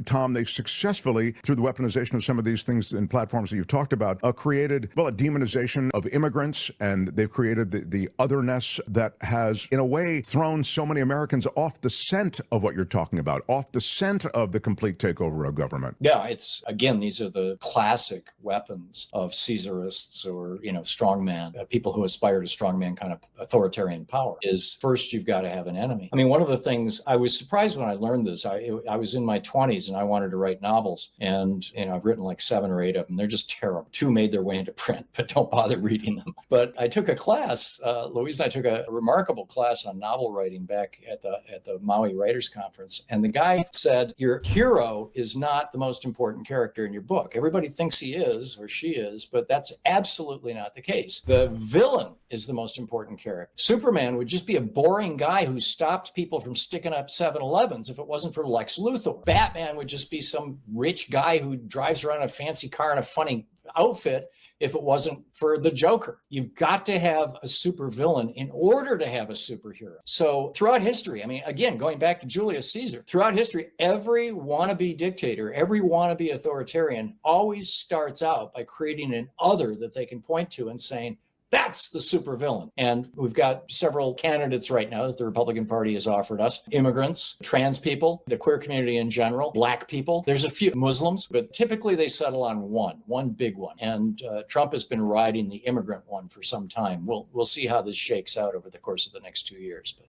Thom, they've successfully, through the weaponization of some of these things and platforms that you've talked about, created, well, a demonization of immigrants, and they've created the otherness that has, in a way, thrown so many Americans off the scent of what you're talking about, off the scent of the complete takeover of government. Yeah, it's, again, these are the classic weapons of Caesarists or, strongman, people who aspire to strongman kind of authoritarian power. Is first, you've got to have an enemy. I mean, one of the things I was surprised when I learned this, I was in my 20s and I wanted to write novels, and I've written like 7 or 8 of them. They're just terrible. 2 made their way into print, but don't bother reading them. But I took a class, Louise and I took a remarkable class on novel writing back at the Maui Writers Conference. And the guy said, your hero is not the most important character in your book. Everybody thinks he is or she is, but that's absolutely not the case. The villain is the most important character. Superman would just be a boring guy who stopped people from sticking up 7-Elevens if it wasn't for Lex Luthor. Batman would just be some rich guy who drives around in a fancy car in a funny outfit if it wasn't for the Joker. You've got to have a supervillain in order to have a superhero. So throughout history, I mean, again, going back to Julius Caesar, throughout history, every wannabe dictator, every wannabe authoritarian always starts out by creating an other that they can point to and saying, that's the supervillain. And we've got several candidates right now that the Republican Party has offered us. Immigrants, trans people, the queer community in general, Black people. There's a few Muslims, but typically they settle on one big one. And Trump has been riding the immigrant one for some time. We'll see how this shakes out over the course of the next 2 years. But